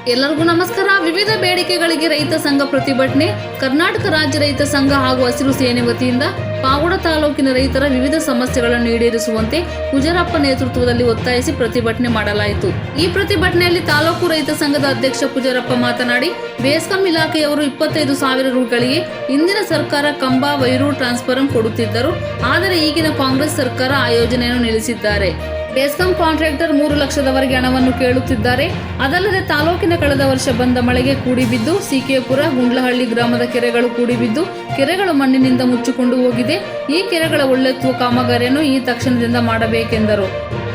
ಎಲ್ಲರಿಗೂ ನಮಸ್ಕಾರ. ವಿವಿಧ ಬೇಡಿಕೆಗಳಿಗೆ ರೈತ ಸಂಘ ಪ್ರತಿಭಟನೆ. ಕರ್ನಾಟಕ ರಾಜ್ಯ ರೈತ ಸಂಘ ಹಾಗೂ ಹಸಿರು ಸೇನೆ ವತಿಯಿಂದ ಪಾವಗಡ ತಾಲೂಕಿನ ರೈತರ ವಿವಿಧ ಸಮಸ್ಯೆಗಳನ್ನು ಈಡೇರಿಸುವಂತೆ ಪೂಜಾರಪ್ಪ ನೇತೃತ್ವದಲ್ಲಿ ಒತ್ತಾಯಿಸಿ ಪ್ರತಿಭಟನೆ ಮಾಡಲಾಯಿತು. ಈ ಪ್ರತಿಭಟನೆಯಲ್ಲಿ ತಾಲೂಕು ರೈತ ಸಂಘದ ಅಧ್ಯಕ್ಷ ಪೂಜಾರಪ್ಪ ಮಾತನಾಡಿ, ಬೇಸ್ಕಾಂ ಇಲಾಖೆಯವರು 25,000 ರೂಗಳಿಗೆ ಹಿಂದಿನ ಸರ್ಕಾರ ಕಂಬ, ವೈರು, ಟ್ರಾನ್ಸ್ಫಾರ್ಮರ್ ಕೊಡುತ್ತಿದ್ದರು. ಆದರೆ ಈಗಿನ ಕಾಂಗ್ರೆಸ್ ಸರ್ಕಾರ ಆ ಯೋಜನೆಯನ್ನು ನಿಲ್ಲಿಸಿದ್ದಾರೆ. ಬೇಸ್ಕಾಂ ಕಾಂಟ್ರಾಕ್ಟರ್ 3 ಲಕ್ಷದವರೆಗೆ ಹಣವನ್ನು ಕೇಳುತ್ತಿದ್ದಾರೆ. ಅದಲ್ಲದೆ ತಾಲೂಕಿನ ಕಳೆದ ವರ್ಷ ಬಂದ ಮಳೆಗೆ ಕೂಡಿಬಿದ್ದು ಸಿಕೆಪುರ, ಗುಂಡ್ಲಹಳ್ಳಿ ಗ್ರಾಮದ ಕೆರೆಗಳು ಕೂಡಿಬಿದ್ದು ಕೆರೆಗಳು ಮಣ್ಣಿನಿಂದ ಮುಚ್ಚಿಕೊಂಡು ಹೋಗಿದೆ. ಈ ಕೆರೆಗಳ ಒಳ್ಳೆತ್ತುವ ಕಾಮಗಾರಿಯನ್ನು ಈ ತಕ್ಷಣದಿಂದ ಮಾಡಬೇಕೆಂದರು.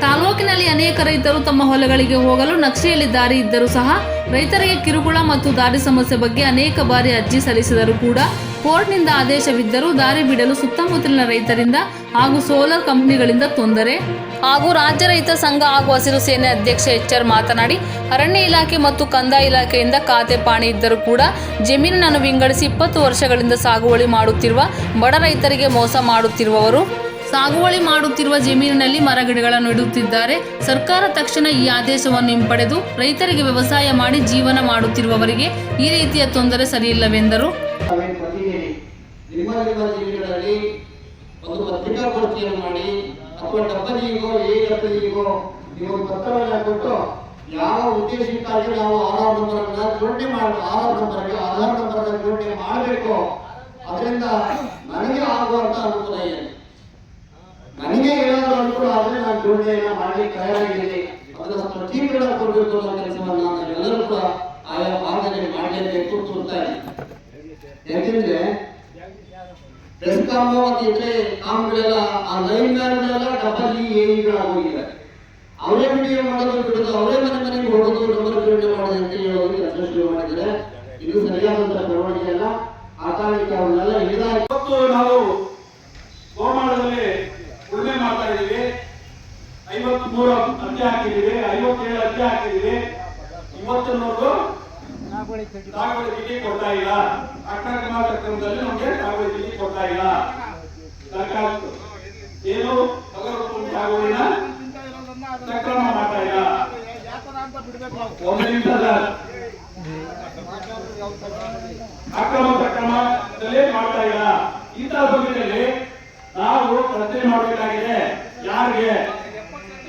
ತಾಲೂಕಿನಲ್ಲಿ ಅನೇಕ ರೈತರು ತಮ್ಮ ಹೊಲಗಳಿಗೆ ಹೋಗಲು ನಕ್ಷೆಯಲ್ಲಿ ದಾರಿ ಇದ್ದರೂ ಸಹ ರೈತರಿಗೆ ಕಿರುಕುಳ ಮತ್ತು ದಾರಿ ಸಮಸ್ಯೆ ಬಗ್ಗೆ ಅನೇಕ ಬಾರಿ ಅರ್ಜಿ ಸಲ್ಲಿಸಿದರೂ ಕೂಡ ಕೋರ್ಟ್ನಿಂದ ಆದೇಶವಿದ್ದರೂ ದಾರಿ ಬಿಡಲು ಸುತ್ತಮುತ್ತಲಿನ ರೈತರಿಂದ ಹಾಗೂ ಸೋಲಾರ್ ಕಂಪನಿಗಳಿಂದ ತೊಂದರೆ ಹಾಗೂ ರಾಜ್ಯ ರೈತ ಸಂಘ ಹಾಗೂ ಹಸಿರು ಸೇನೆ ಅಧ್ಯಕ್ಷ HR ಮಾತನಾಡಿ, ಅರಣ್ಯ ಇಲಾಖೆ ಮತ್ತು ಕಂದಾಯ ಇಲಾಖೆಯಿಂದ ಖಾತೆ ಪಾಣಿ ಇದ್ದರೂ ಕೂಡ ಜಮೀನನ್ನು ವಿಂಗಡಿಸಿ 20 ವರ್ಷಗಳಿಂದ ಸಾಗುವಳಿ ಮಾಡುತ್ತಿರುವ ಬಡ ರೈತರಿಗೆ ಮೋಸ ಮಾಡುತ್ತಿರುವವರು ಸಾಗುವಳಿ ಮಾಡುತ್ತಿರುವ ಜಮೀನಿನಲ್ಲಿ ಮರಗಿಡಗಳನ್ನು ಇಡುತ್ತಿದ್ದಾರೆ. ಸರ್ಕಾರ ತಕ್ಷಣ ಈ ಆದೇಶವನ್ನು ಹಿಂಪಡೆದು ರೈತರಿಗೆ ವ್ಯವಸಾಯ ಮಾಡಿ ಜೀವನ ಮಾಡುತ್ತಿರುವವರಿಗೆ ಈ ರೀತಿಯ ತೊಂದರೆ ಸರಿಯಿಲ್ಲವೆಂದರು. ಒಂದು ಪತ್ರಿಕಾಗೋಷ್ಠಿಯನ್ನು ಮಾಡಿ ಅಥವಾ ಡಬ್ಬಲಿಗೋ ನೀವು ಪತ್ರವನ್ನು ಕೊಟ್ಟು ಯಾವ ಉದ್ದೇಶಕ್ಕಾಗಿ ನಾವು ಆಧಾರ್ ನಂಬರನ್ನ ಜೋಡಣೆ ಆಧಾರ್ ನಂಬರ್ ಜೋಡಣೆ ಮಾಡಬೇಕು, ಅದರಿಂದ ನನಗೆ ಆಗುವಂತ ಅನುಕೂಲ ಏನು, ನನಗೆ ಏನಾದರೂ ಅನುಕೂಲ ಆದರೆ ನಾನು ಜೋಡಣೆಯನ್ನ ಮಾಡಲಿಕ್ಕೆ ತಯಾರಾಗಿದ್ದೀನಿ. ಅದನ್ನ ಸ್ಪಷ್ಟೀಕರಣ ಕೊಡಬೇಕು ಅನ್ನೋ ಕೆಲಸವನ್ನು ನಾವು ಎಲ್ಲರೂ ಕೂಡ ಆಯಾ ಭಾಗದಲ್ಲಿ ಮಾಡಲೇಬೇಕು ತೋರ್ತಾರೆ. ಯಾಕೆಂದ್ರೆ ಬೆಸ್ಕಾಂ ಮತ್ತೆ ಕಾಮ್ಗಳೆಲ್ಲ ಆ ಲೈನ್ ಮ್ಯಾನ್ಗಳೆಲ್ಲ ಡಬಲ್ ಎಗಳಾಗೋಗಿದ್ದಾರೆ. ಅವರೇ ವಿಡಿಯೋ ಮಾಡೋದು ಬಿಡೋದು, ಅವರೇ ಮನೆಗೆ ಹೋಗೋದು, ನಂಬರ್ ಜೋಡಣೆ ಮಾಡೋದು ಅಂತ ಹೇಳೋದು ಕೆಲಸ ಶುರು ಮಾಡಿದ್ದಾರೆ. ಇದು ಸರಿಯಾದಂತಹ ಬೆಳವಣಿಗೆ ಅಲ್ಲ. ಆ ಕಾರಣಕ್ಕೆ ಅವನ್ನೆಲ್ಲ ಇವತ್ತು ನಾವು ಗೋಮಾಳದಲ್ಲಿ ಉಳುಮೆ ಮಾಡ್ತಾ ಇದ್ದೀವಿ. 53 ಅರ್ಜಿ ಹಾಕಿದ್ದೀವಿ, 57 ಅರ್ಜಿ ಹಾಕಿದ್ದೀವಿ. ಇವತ್ತಿನವರೆಗೂ ಸಾಗುವಳಿ ಚೀಟಿ ಕೊಡ್ತಾ ಇಲ್ಲ. ಅಕ್ರಮ ಕ್ರಮದಲ್ಲಿ ನಮಗೆ ಸಾಗುವಳಿ ಚೀಟಿ ಕೊಡ್ತಾ ಇಲ್ಲ. ಸರ್ಕಾರ ಏನು ಸಾಗುವಳಿನ ಸಕ್ರಮ ಮಾಡ್ತಾ ಇಲ್ಲ. ಒಂದು ನಿಮಿಷ ಸರ್, ಅಕ್ರಮ ಸಕ್ರಮದಲ್ಲಿ ಮಾಡ್ತಾ ಇಲ್ಲ. ಇಂತಹ ಸಮಯದಲ್ಲಿ ನಾವು ಪ್ರಶ್ನೆ ಮಾಡಬೇಕಾಗಿದೆ. ಯಾರಿಗೆ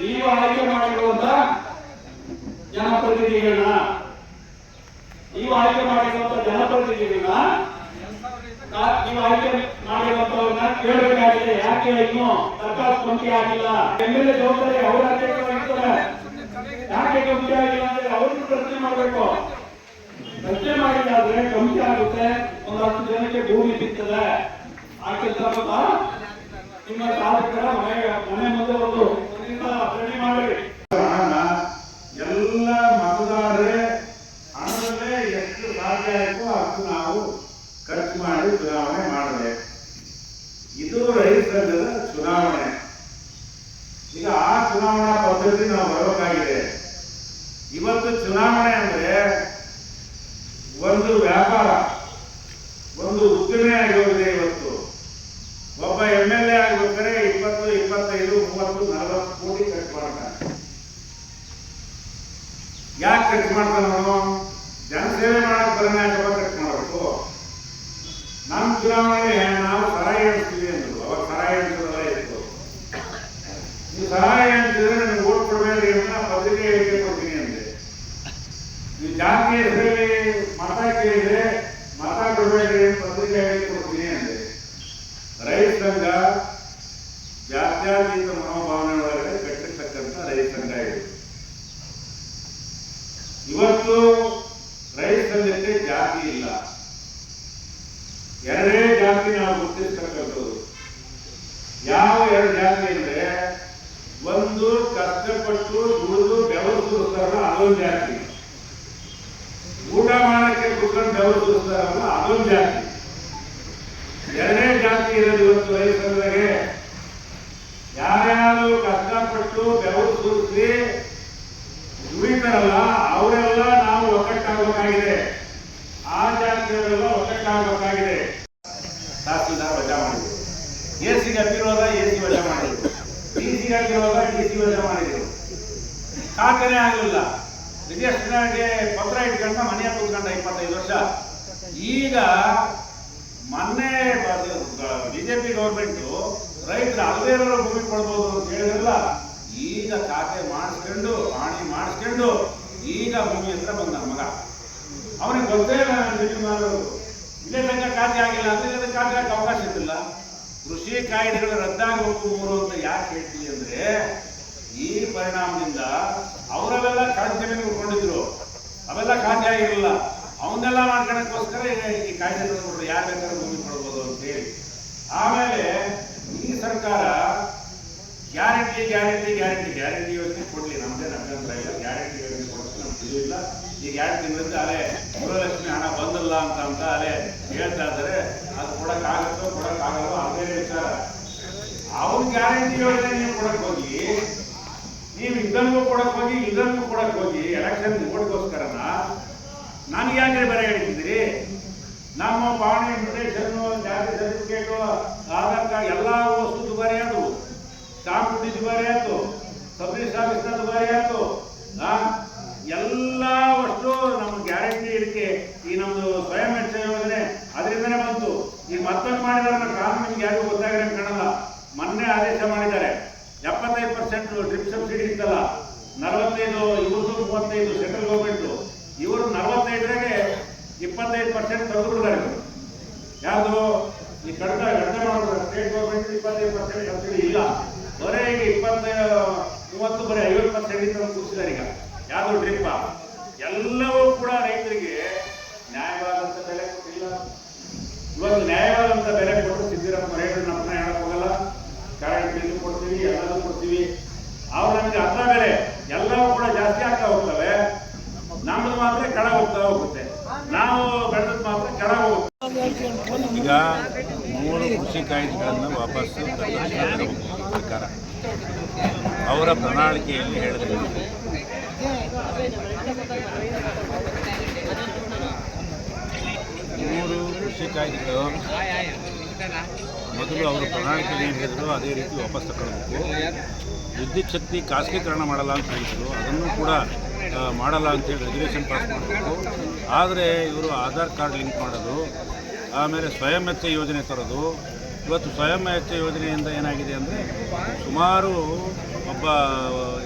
ನೀವು ಆಯ್ಕೆ ಮಾಡಿರುವಂತ ಜನಪ್ರತಿನಿಧಿಗಳನ್ನ ನೀವು ಆಯ್ಕೆ ಮಾಡಿರುವಂತವ್ರನ್ನ ಕೇಳಬೇಕಾಗಿದೆ. ಯಾಕೆ ಇನ್ನು ಸರ್ಕಾರ ಸ್ಪಂದಿಕೆ ಆಗಿಲ್ಲ? MLA ಜವಾಬ್ದಾರಿ ಅವರ ಅಧ್ಯಕ್ಷರಾಗಿರ್ತಾರೆ. ಯಾಕೆ ಕಂಪಿ ಆಗಿಲ್ಲ ಅಂದ್ರೆ ಅವ್ರಿಗೂ ಪ್ರಶ್ನೆ ಮಾಡಬೇಕು. ಪ್ರಶ್ನೆ ಮಾಡಿದ್ರೆ ಕಂಪಿ ಆಗುತ್ತೆ, 10 ಜನಕ್ಕೆ ಭೂಮಿ ಸಿಗ್ತದೆ. ಆ ಕೆಲಸ ನಿಮ್ಮ ಶಾಸಕರ ಮನೆ ಮುಂದೆ ಒಂದು ಧರಣಿ ಮಾಡಿ. ಎಲ್ಲ ಮತದಾರರೇ ಹಣದಲ್ಲೇ ಎಷ್ಟು ಸಾಧ್ಯ ಆಯಿತು ಅಷ್ಟು ನಾವು ಖರ್ಚು ಮಾಡಿ ಚುನಾವಣೆ ಮಾಡಬೇಕು. ಇದು ರೈತ ಸಂಘದ ಚುನಾವಣೆ. ಈಗ ಆ ಚುನಾವಣಾ ಪದ್ಧತಿ ನಾವು ಬರಬೇಕಾಗಿದೆ. ಇವತ್ತು ಚುನಾವಣೆ ಅಂದ್ರೆ ಒಂದು ವ್ಯಾಪಾರ, ಒಂದು ಉದ್ದಿಮೆ ಆಗೋಗಿದೆ. ಇವತ್ತು ಒಬ್ಬ MLA ಆಗ್ಬೇಕಾದ್ರೆ 20, 25, 30, 40 ಕೋಟಿ ಖರ್ಚು ಮಾಡ್ತಾನೆ. ಯಾಕೆ ಖರ್ಚು ಮಾಡ್ತಾನೆ ಅವನು? ಜನಸೇವೆ ಮಾಡಕ್ ಬರನೇ ಖರ್ಚು ಮಾಡಬೇಕು. ನಮ್ಮ ಚುನಾವಣೆಗೆ ನಾವು ಸರಾಯಿ ಎಣಿಸ್ತೀವಿ ಅಂದ್ರು. ಅವಾಗ ಸರಾಯಿ ಎಣಿಸೋದೆಲ್ಲ ಇತ್ತು. ನೀವು ಸರಾಯಿ ಎಣಿಸಿದ್ರೆ ನನಗೆ ಓಟ್ ಕೊಡಬೇಡಿ ಅಂತ ಪತ್ರಿಕೆ ಹೇಳಿಕೆ ಕೊಡ್ತೀನಿ ಅಂದೆ. ನೀವು ಜಾತಿ ಹೆಸರಲ್ಲಿ ಮತ ಕೇಳಿದ್ರೆ ಮತ ಕೊಡಬೇಡಿ ಅಂತ ಪತ್ರಿಕೆ ಹೇಳಿಕೆ ಕೊಡ್ತೀನಿ ಅಂದೆ. ರೈತ ಸಂಘ ಜಾತ್ಯತೀತ ಮನೋಭಾವನೆ ಒಳಗಡೆ ಕಟ್ಟಿರ್ತಕ್ಕಂಥ ರೈತ ಸಂಘ ಇದೆ. ಇವತ್ತು ರೈತ ಸಂಘಕ್ಕೆ ಜಾತಿ ಇಲ್ಲ. ಎರಡೇ ಜಾತಿ ನಾವು ಗುರುತಿಸ್ತಕ್ಕಂಥದ್ದು. ಯಾವ 2 ಜಾತಿ ಅಂದ್ರೆ, ಒಂದು ಕಷ್ಟಪಟ್ಟು ದುಡಿದು ಬೆವರು ಸುರಿಸ್ತಾರಲ್ಲ ಅದೊಂದು ಜಾತಿ, ಊಟ ಮಾಡಕ್ಕೆ ಕುತ್ಕೊಂಡು ಬೆವರು ಸುರಿಸ್ತಾರಲ್ಲ ಅದೊಂದು ಜಾತಿ. ಎರಡೇ ಜಾತಿ ಇರೋದು ಇವತ್ತು ರೈತ ಸಂಘದಾಗೆ. ಯಾರ್ಯಾರು ಕಷ್ಟಪಟ್ಟು ಬೆವರು ಸುರಿಸಿ ದುಡಿತಾರಲ್ಲ ಅವರೆಲ್ಲ ನಾವು ಒಗ್ಗಟ್ಟಾಗಬೇಕಾಗಿದೆ. ಆ ಜಾತಿಯವರೆಲ್ಲ ಒಗ್ಗಟ್ಟಾಗಬೇಕಾಗಿದೆ. ತಹಸೀಲ್ದಾರ್ ವಜಾ ಮಾಡಿದ್ರು, AC ಹತ್ತಿರುವಾಗ AC ವಜಾ ಮಾಡಿದ್ರು, DC ಹತ್ತಿರುವಾಗ DC ವಜಾ ಮಾಡಿದ್ರು. ಖಾತೆನೇ ಆಗಲಿಲ್ಲ. ರಿಜಿಸ್ಟ್ರಾರ್ಗೆ ಪತ್ರ ಇಟ್ಕೊಂಡ ಮನೆಯ ಕೂತ್ಕೊಂಡ 25 ವರ್ಷ. ಈಗ ಮೊನ್ನೆ ಬಿಜೆಪಿ ಗೌರ್ಮೆಂಟು ರೈತರು ಅಲ್ವೇರೋ ಭೂಮಿ ಕೊಡ್ಬೋದು ಅಂತ ಹೇಳಿದ್ರಲ್ಲ, ಈಗ ಖಾತೆ ಮಾಡಿಸ್ಕೊಂಡು ಪಾಣಿ ಮಾಡಿಸ್ಕೊಂಡು ಈಗ ಭೂಮಿ ಹತ್ರ ಬಂದ ನನ್ನ ಮಗ. ಅವನಿಗೆ ಗೊತ್ತೇ ಇಲ್ಲ ನಾನು ಜಮೀನು ಮಾಡೋದು. ಇಲ್ಲೇ ತನಕ ಖಾತೆ ಆಗಿಲ್ಲ ಅಂದ್ರೆ ಇಲ್ಲದ ಖಾತೆ ಆಗಕ್ಕೆ ಅವಕಾಶ ಇದ್ದಿಲ್ಲ. ಕೃಷಿ ಕಾಯ್ದೆಗಳು ರದ್ದಾಗಬೇಕು ಅಂತ ಯಾಕೆ ಹೇಳ್ತೀವಿ ಅಂದ್ರೆ, ಈ ಪರಿಣಾಮದಿಂದ ಅವರೆಲ್ಲ ಖಾತೆ ಜಮೀನು ಉಳ್ಕೊಂಡಿದ್ರು, ಅವೆಲ್ಲ ಖಾತೆ ಆಗಿರಲಿಲ್ಲ. ಅವನ್ನೆಲ್ಲ ಮಾಡ್ಕೊಳಕ್ಕೋಸ್ಕರ ಈ ಕಾಯ್ದೆಗಳು ಕೊಟ್ಟರು, ಯಾರು ಬೇಕಾದ್ರೂ ಭೂಮಿ ಕೊಡ್ಬೋದು ಅಂತ ಹೇಳಿ. ಆಮೇಲೆ ಈ ಸರ್ಕಾರ ಗ್ಯಾರಂಟಿ ಗ್ಯಾರಂಟಿ ಗ್ಯಾರಂಟಿ ಗ್ಯಾರಂಟಿ ಯೋಜನೆ ಕೊಡ್ಲಿ, ನಮ್ದೇನು ಅಭ್ಯಂತರ ಇಲ್ಲ. ಗ್ಯಾರಂಟಿ ಯೋಜನೆ ಕೊಡೋದು ನಮ್ಗೆ ತಿಳಿಯಿಲ್ಲ. ಈಗ 2 ತಿಂಗಳಿಂದ ಅಲೆ ಗೃಹಲಕ್ಷ್ಮಿ ಹಣ ಬಂದಿಲ್ಲ ಅಂತ ಅಲೆ ಹೇಳ್ತಾ ಇದ್ದಾರೆ. ಅದು ಕೊಡಕ್ಕಾಗತ್ತೋ ಕೊಡಕ್ಕಾಗಲ್ಲೋ ಅದೇ ವಿಚಾರ. ಅವ್ರ ಗ್ಯಾರಂಟಿ ಯೋಜನೆ ನೀವು ಕೊಡಕ್ ಹೋಗಿ, ನೀವು ಇದನ್ನು ಕೊಡಕ್ ಹೋಗಿ ಇದನ್ನು ಕೊಡಕ್ ಹೋಗಿ ಎಲೆಕ್ಷನ್ ಓಟ್ಗೋಸ್ಕರನ ನನಗೆ ಯಾಕೆ ಬೇರೆ ಹೇಳ್ತಿದ್ದೀರಿ? ನಮ್ಮ ಪಾಣಿ ಇನ್ವಿಟೇಷನ್, ಜಾತಿ ಸರ್ಟಿಫಿಕೇಟು, ಆಧಾರ್ ಕಾರ್ಡ್ ಎಲ್ಲ ವಸ್ತು ದುಬಾರಿ ಆಯ್ತು, ಸ್ಟಾಂಪ್ ಡ್ಯೂಟಿ ದುಬಾರಿ ಆಯ್ತು, ಸಬ್ಸಿಡಿ ಆಫೀಸ್ನ ದುಬಾರಿ ಆಯ್ತು. ಎಲ್ಲ ವಸ್ತು ನಮ್ಮ ಗ್ಯಾರಂಟಿ ಇದಕ್ಕೆ ಈ ನಮ್ದು ಸ್ವಯಂ ವೆಚ್ಚ ಯೋಜನೆ ಅದರಿಂದನೇ ಬಂತು. ಈಗ ಮತ್ತೊಂದು ಮಾಡಿದಾರೆ ಕಾನೂನಿಗೆ ಯಾರಿಗೂ ಗೊತ್ತಾಗಿರೋ ಕಾಣಲ್ಲ. ಮೊನ್ನೆ ಆದೇಶ ಮಾಡಿದ್ದಾರೆ, 75% ಡ್ರಿಪ್ ಸಬ್ಸಿಡಿ ಇತ್ತಲ್ಲ, 45 ಇವ್ರದ್ದು 35 ಸೆಂಟ್ರಲ್ ಗೌರ್ಮೆಂಟು, ಇವರು 45ಗೆ 25% ತೆಗೆದುಬಿಡ್ತಾರೆ. ಯಾವುದು ಈ ಕಡಿತ ಮಾಡೋದು ಸ್ಟೇಟ್ ಗೌರ್ಮೆಂಟ್ 25% ಸಬ್ಸಿಡಿ ಇಲ್ಲ, ಬರೀ ಈಗ 20-30 ಬರೀ 50% ಕೂರಿಸಿದ್ದಾರೆ. ಈಗ ಯಾವುದು ಡ್ರಿಪ್ ಎಲ್ಲವೂ ಕೂಡ ರೈತರಿಗೆ ನ್ಯಾಯವಾದಂಥ ಬೆಲೆ ಕೊಟ್ಟಿಲ್ಲ. ಇವತ್ತು ನ್ಯಾಯವಾದಂಥ ಬೆಲೆ ಕೊಟ್ಟು ಸಿದ್ದರಾಮಯ್ಯ ರೈತರು ನಮ್ಮನ್ನ ಹೇಳಕ್ ಹೋಗಲ್ಲ. ಕರೆಂಟ್ ಬಿಲ್ ಕೊಡ್ತೀವಿ, ಎಲ್ಲದೂ ಕೊಡ್ತೀವಿ. ಅವ್ರು ನಮಗೆ ಅರ್ಧ ಬೆಲೆ ಎಲ್ಲವೂ ಕೂಡ ಜಾಸ್ತಿ ಆಗ್ತಾ ಹೋಗ್ತವೆ, ನಮ್ದು ಮಾತ್ರ ಕೆಳ ಹೋಗ್ತಾ ಹೋಗುತ್ತೆ, ನಾವು ಬೆಳೆದ್ ಮಾತ್ರ ಕೆಳ ಹೋಗುತ್ತೆ. ಈಗ 3 ಕೃಷಿ ಕಾಯ್ದೆಗಳನ್ನು ವಾಪಸ್ಸು ಸರ್ಕಾರ ಅವರ ಪ್ರಣಾಳಿಕೆಯಲ್ಲಿ ಹೇಳಿದರು. ಮೂರು ಕೃಷಿ ಕಾಯ್ದೆಗಳು ಮೊದಲು ಅವರು ಪ್ರಣಾಳಿಕೆಯಲ್ಲಿ ಏನು ಹೇಳಿದ್ರು ಅದೇ ರೀತಿ ವಾಪಸ್ ತಗೊಳ್ಬೇಕು. ವಿದ್ಯುತ್ ಶಕ್ತಿ ಖಾಸಗೀಕರಣ ಮಾಡಲ್ಲ ಅಂತ ಹೇಳಿದ್ರು, ಅದನ್ನು ಕೂಡ ಮಾಡಲ್ಲ ಅಂತೇಳಿ ರೆಗ್ಯುಲೇಷನ್ ಪಾಸ್ ಮಾಡಬೇಕು. ಆದರೆ ಇವರು ಆಧಾರ್ ಕಾರ್ಡ್ ಲಿಂಕ್ ಮಾಡೋದು, ಆಮೇಲೆ ಸ್ವಯಂ ವೆಚ್ಚ ಯೋಜನೆ ತರೋದು. ಇವತ್ತು ಸ್ವಯಂ ವೆಚ್ಚ ಯೋಜನೆಯಿಂದ ಏನಾಗಿದೆ ಅಂದರೆ, ಸುಮಾರು ಒಬ್ಬ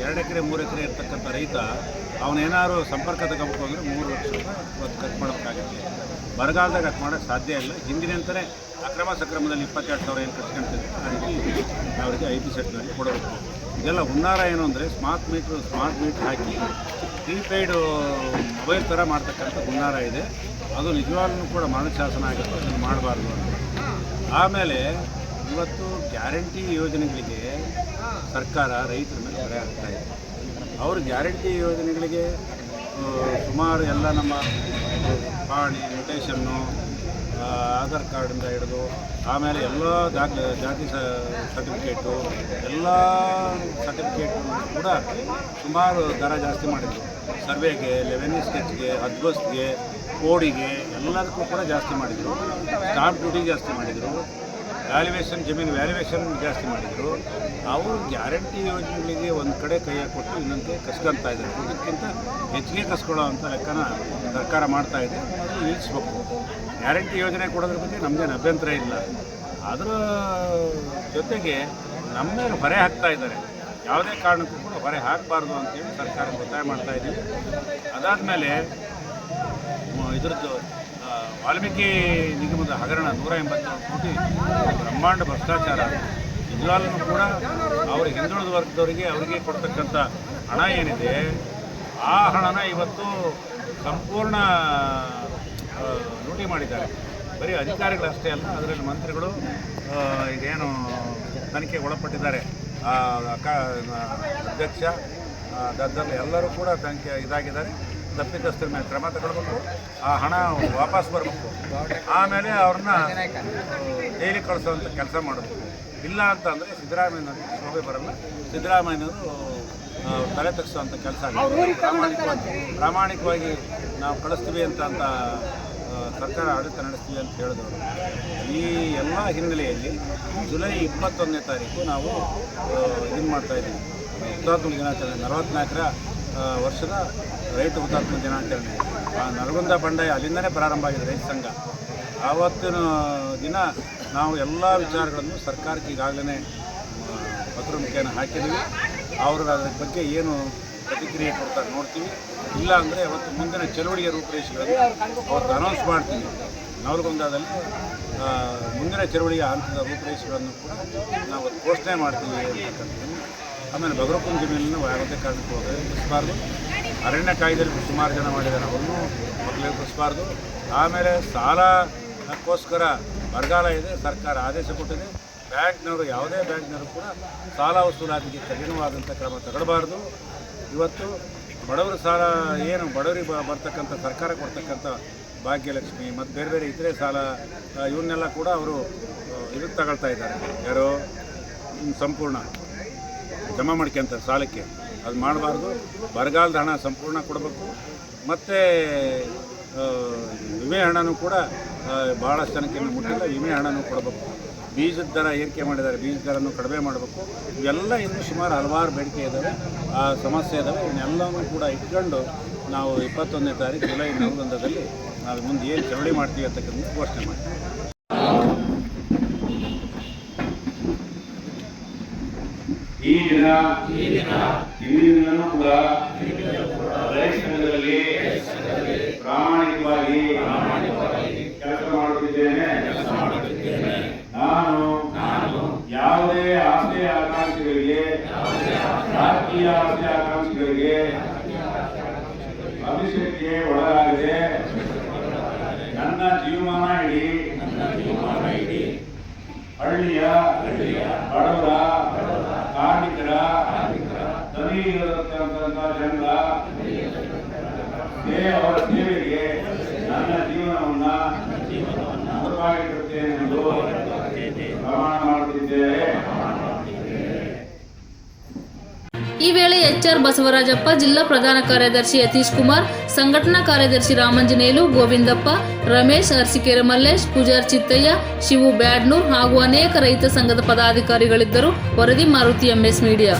2 ಎಕರೆ 3 ಎಕರೆ ಇರ್ತಕ್ಕಂಥ ರೈತ ಅವನೇನಾದ್ರು ಸಂಪರ್ಕ ತಗೋಬೇಕು ಅಂದರೆ 3 ಲಕ್ಷ ರೂಪಾಯಿ ಇವತ್ತು ಖರ್ಚು ಮಾಡೋಕ್ಕಾಗುತ್ತೆ. ಬರಗಾಲದಾಗ ಅದು ಮಾಡೋಕ್ಕೆ ಸಾಧ್ಯ ಇಲ್ಲ. ಹಿಂದಿನಂತಲೇ ಅಕ್ರಮ ಸಕ್ರಮದಲ್ಲಿ 22,000 ಏನು ಕಟ್ಕೊಂತಿದ್ರು, ಆ ರೀತಿ ಅವರಿಗೆ IP ಸೆಟ್ನಲ್ಲಿ ಕೊಡಬೇಕು. ಇದೆಲ್ಲ ಹುನ್ನಾರ ಏನು ಅಂದರೆ ಸ್ಮಾರ್ಟ್ ಮೀಟ್ರ್ ಹಾಕಿ ಪ್ರೀಪೇಯ್ಡು ಮೊಬೈಲ್ ಥರ ಮಾಡ್ತಕ್ಕಂಥ ಹುನ್ನಾರ ಇದೆ. ಅದು ನಿಜವಾಗ್ಲೂ ಕೂಡ ಶಾಸನ ಆಗುತ್ತೆ, ಅದನ್ನು ಮಾಡಬಾರ್ದು ಅಂತ. ಆಮೇಲೆ ಇವತ್ತು ಗ್ಯಾರಂಟಿ ಯೋಜನೆಗಳಿಗೆ ಸರ್ಕಾರ ರೈತರ ಮೇಲೆ ಹೊರೆ ಆಗ್ತಾಯಿದೆ. ಅವರು ಗ್ಯಾರಂಟಿ ಯೋಜನೆಗಳಿಗೆ ಸುಮಾರು ಎಲ್ಲ ನಮ್ಮ ಪಾಣಿ ಮ್ಯೂಟೇಷನ್ನು, ಆಧಾರ್ ಕಾರ್ಡಿಂದ ಹಿಡಿದು ಆಮೇಲೆ ಎಲ್ಲ ಜಾತಿ ಸರ್ಟಿಫಿಕೇಟು ಎಲ್ಲ ಸರ್ಟಿಫಿಕೇಟು ಕೂಡ ಸುಮಾರು ದರ ಜಾಸ್ತಿ ಮಾಡಿದರು. ಸರ್ವೆಗೆ, ರೆವೆನ್ಯೂ ಸ್ಕೆಚ್ಗೆ, ಅದ್ಬಸ್ಗೆ, ಕೋಡಿಗೆ ಎಲ್ಲದಕ್ಕೂ ಕೂಡ ಜಾಸ್ತಿ ಮಾಡಿದರು. ಸ್ಟಾಂಪ್ ಡ್ಯೂಟಿ ಜಾಸ್ತಿ ಮಾಡಿದರು. ವ್ಯಾಲ್ಯುವೇಷನ್, ಜಮೀನು ವ್ಯಾಲ್ಯುವೇಷನ್ ಜಾಸ್ತಿ ಮಾಡಿದರು. ಅವರು ಗ್ಯಾರಂಟಿ ಯೋಜನೆಗಳಿಗೆ ಒಂದು ಕಡೆ ಕೈ ಹಾಕೊಟ್ಟು ಇನ್ನೊಂದು ಕೈ ಕಸ್ಕೊಂತ ಇದ್ದಾರೆ. ಇದಕ್ಕಿಂತ ಹೆಚ್ಚಿಗೆ ಕಸ್ಕೊಳ್ಳೋ ಅಂಥ ಲೆಕ್ಕನ ಸರ್ಕಾರ ಮಾಡ್ತಾಯಿದೆ. ಅದು ನಿಲ್ಲಿಸ್ಬೇಕು. ಗ್ಯಾರಂಟಿ ಯೋಜನೆ ಕೊಡೋದ್ರ ಬಗ್ಗೆ ನಮ್ಮದೇನು ಅಭ್ಯಂತರ ಇಲ್ಲ. ಅದರ ಜೊತೆಗೆ ನಮ್ಮ ಮೇಲೆ ಹೊರೆ ಹಾಕ್ತಾ ಇದ್ದಾರೆ. ಯಾವುದೇ ಕಾರಣಕ್ಕೂ ಕೂಡ ಹೊರೆ ಹಾಕಬಾರ್ದು ಅಂತೇಳಿ ಸರ್ಕಾರ ಒತ್ತಾಯ ಮಾಡ್ತಾಯಿದ್ದೀವಿ. ಅದಾದಮೇಲೆ ಇದ್ರದ್ದು ವಾಲ್ಮೀಕಿ ನಿಗಮದ ಹಗರಣ 187 ಕೋಟಿ ಬ್ರಹ್ಮಾಂಡ ಭ್ರಷ್ಟಾಚಾರ. ನಿಜವಾಗ್ಲೂ ಕೂಡ ಅವರು ಹಿಂದುಳಿದ ವರ್ಗದವರಿಗೆ ಅವರಿಗೆ ಕೊಡ್ತಕ್ಕಂಥ ಹಣ ಏನಿದೆ, ಆ ಹಣನ ಇವತ್ತು ಸಂಪೂರ್ಣ ಲೂಟಿ ಮಾಡಿದ್ದಾರೆ. ಬರೀ ಅಧಿಕಾರಿಗಳಷ್ಟೇ ಅಲ್ಲ, ಅದರಲ್ಲಿ ಮಂತ್ರಿಗಳು ಇದೇನು ತನಿಖೆಗೆ ಒಳಪಟ್ಟಿದ್ದಾರೆ. ಅಧ್ಯಕ್ಷ ದದ್ದಲ್ ಎಲ್ಲರೂ ಕೂಡ ತನಿಖೆ ಇದಾಗಿದ್ದಾರೆ. ತಪ್ಪಿತಸ್ಥರ ಮೇಲೆ ಕ್ರಮ ತಗೊಳ್ಬೇಕು, ಆ ಹಣ ವಾಪಸ್ ಬರಬೇಕು. ಆಮೇಲೆ ಅವ್ರನ್ನ ಜೈಲಿಗೆ ಕಳಿಸೋವಂಥ ಕೆಲಸ ಮಾಡಬೇಕು. ಇಲ್ಲ ಅಂತಂದರೆ ಸಿದ್ದರಾಮಯ್ಯನವ್ರಿಗೆ ಶೋಭೆ ಬರಲ್ಲ. ಸಿದ್ದರಾಮಯ್ಯನವರು ತಲೆ ತಗ್ಸೋವಂಥ ಕೆಲಸ ಪ್ರಾಮಾಣಿಕವಾಗಿ ನಾವು ಕಳಿಸ್ತೀವಿ ಅಂತ ಸರ್ಕಾರ ಆಡಳಿತ ನಡೆಸ್ತೀವಿ ಅಂತ ಹೇಳಿದವರು. ಈ ಎಲ್ಲ ಹಿನ್ನೆಲೆಯಲ್ಲಿ ಜುಲೈ 21ನೇ ತಾರೀಕು ನಾವು ಇದನ್ನು ಮಾಡ್ತಾಯಿದ್ದೀವಿ. ಹುತಾತ್ಮ ದಿನಾಚರಣೆ 44ರ ವರ್ಷದ ರೈತ ಹುತಾತ್ಮ ದಿನಾಚರಣೆ. ನರಗುಂದ ಬಂಡಾಯ ಅಲ್ಲಿಂದನೇ ಪ್ರಾರಂಭ ಆಗಿದೆ ರೈತ ಸಂಘ. ಆವತ್ತಿನ ದಿನ ನಾವು ಎಲ್ಲ ವಿಚಾರಗಳನ್ನು ಸರ್ಕಾರಕ್ಕೆ ಈಗಾಗಲೇ ಪತ್ರ ಮುಖೇನ ಹಾಕಿದ್ದೀವಿ. ಅವರು ಅದರ ಬಗ್ಗೆ ಏನು ಪ್ರತಿಕ್ರಿಯೆ ಕೊಡ್ತಾರೆ ನೋಡ್ತೀವಿ. ಇಲ್ಲ ಅಂದರೆ ಅವತ್ತು ಮುಂದಿನ ಚಳುವಳಿಯ ರೂಪುರೇಷೆಗಳನ್ನು ಅವತ್ತು ಅನೌನ್ಸ್ ಮಾಡ್ತೀವಿ. ನವಲಗುಂದದಲ್ಲಿ ಮುಂದಿನ ಚಳುವಳಿಯ ಹಂತದ ರೂಪುರೇಷೆಗಳನ್ನು ಕೂಡ ನಾವು ಘೋಷಣೆ ಮಾಡ್ತೀವಿ ಅಂತಕ್ಕಂಥದ್ದು. ಆಮೇಲೆ ಬಗರಪ್ಪನ ಜಮೀನನ್ನು ಯಾವುದೇ ಕಾರಣಕ್ಕೂ ಬಿಡಿಸಬಾರ್ದು. ಅರಣ್ಯ ಕಾಯ್ದೆಯಲ್ಲಿ ಸುಮಾರು ಜನ ಮಾಡಿದ್ದಾರೆ, ಅವ್ರನ್ನೂ ಮಕ್ಕಳಿಗೆ ಬಿಡಿಸಬಾರ್ದು. ಆಮೇಲೆ ಸಾಲಕ್ಕೋಸ್ಕರ ಬರಗಾಲ ಇದೆ, ಸರ್ಕಾರ ಆದೇಶ ಕೊಟ್ಟಿದೆ. ಬ್ಯಾಂಕ್ನವರು ಯಾವುದೇ ಬ್ಯಾಂಕ್ನವರು ಕೂಡ ಸಾಲ ವಸೂಲಾತಿಗೆ ಕಠಿಣವಾದಂಥ ಕ್ರಮ ತಗೊಳ್ಬಾರ್ದು. ಇವತ್ತು ಬಡವರ ಸಾಲ ಏನು ಬಡವರಿಗೆ ಬರ್ತಕ್ಕಂಥ ಸರ್ಕಾರ ಕೊಡ್ತಕ್ಕಂಥ ಭಾಗ್ಯಲಕ್ಷ್ಮಿ ಮತ್ತು ಬೇರೆ ಬೇರೆ ಇತರೆ ಸಾಲ ಇವನ್ನೆಲ್ಲ ಕೂಡ ಅವರು ಇದಕ್ಕೆ ತಗೊಳ್ತಾ ಇದ್ದಾರೆ. ಯಾರೋ ಸಂಪೂರ್ಣ ಜಮಾ ಮಾಡ್ಕೊಂತ ಸಾಲಕ್ಕೆ ಅದು ಮಾಡಬಾರ್ದು. ಬರಗಾಲದ ಹಣ ಸಂಪೂರ್ಣ ಕೊಡಬೇಕು. ಮತ್ತು ವಿಮೆ ಹಣನೂ ಕೂಡ ಭಾಳಷ್ಟು ಜನಕ್ಕೆ ಇನ್ನೂ ಮುಟ್ಟಿಲ್ಲ, ವಿಮೆ ಹಣನೂ ಕೊಡಬೇಕು. ಬೀಜದ ದರ ಏರಿಕೆ ಮಾಡಿದ್ದಾರೆ, ಬೀಜದ ದರನೂ ಕಡಿಮೆ ಮಾಡಬೇಕು. ಇವೆಲ್ಲ ಇನ್ನೂ ಸುಮಾರು ಹಲವಾರು ಬೇಡಿಕೆ ಇದ್ದಾವೆ, ಆ ಸಮಸ್ಯೆ ಇದ್ದಾವೆ. ಇವನ್ನೆಲ್ಲವೂ ಕೂಡ ಇಟ್ಕೊಂಡು ನಾವು 21ನೇ ತಾರೀಕು ಜುಲೈ ನವಲಗುಂದದಲ್ಲಿ ನಾವು ಮುಂದೆ ಏನು ಚಳವಳಿ ಮಾಡ್ತೀವಿ ಅಂತಕ್ಕಂಥ ಘೋಷಣೆ ಮಾಡ್ತೀವಿ. ಈ ದಿನ ಇಂದಿನಿಂದಲೂ ಕೂಡ ರೈತ ಸಂಘದಲ್ಲಿ ಪ್ರಾಮಾಣಿಕವಾಗಿ ಕೆಲಸ ಮಾಡುತ್ತಿದ್ದೇನೆ. ನಾನು ಯಾವುದೇ ಆಸೆ ಆಕಾಂಕ್ಷೆಗಳಿಗೆ, ರಾಜಕೀಯ ಆಸೆ ಆಕಾಂಕ್ಷೆಗಳಿಗೆ ಅಭಿಷೇಕಕ್ಕೆ ಒಳಗಾಗದೆ ನನ್ನ ಜೀವಮಾನ ಇಡೀ ಹಳ್ಳಿಯ ಬಡವರ, ಕಾರ್ಮಿಕರ, ದಲಿತರಂತ ಜನರ ಅವರ ಸೇವೆಗೆ ನನ್ನ ಜೀವನವನ್ನು ಮುಡುಪಾಗಿಡುತ್ತೇನೆ ಎಂದು ಪ್ರಮಾಣ ಮಾಡುತ್ತಿದ್ದೇವೆ. ಈ ವೇಳೆ HR ಬಸವರಾಜಪ್ಪ, ಜಿಲ್ಲಾ ಪ್ರಧಾನ ಕಾರ್ಯದರ್ಶಿ ಯತೀಶ್ ಕುಮಾರ್, ಸಂಘಟನಾ ಕಾರ್ಯದರ್ಶಿ ರಾಮಂಜನೇಲು, ಗೋವಿಂದಪ್ಪ, ರಮೇಶ್, ಅರಸಿಕೆರೆ ಮಲ್ಲೇಶ್, ಪೂಜಾರ್ ಚಿತ್ತಯ್ಯ, ಶಿವು ಬ್ಯಾಡ್ನೂರ್ ಹಾಗೂ ಅನೇಕ ರೈತ ಸಂಘದ ಪದಾಧಿಕಾರಿಗಳಿದ್ದರು. ವರದಿ ಮಾರುತಿ MS ಮೀಡಿಯಾ.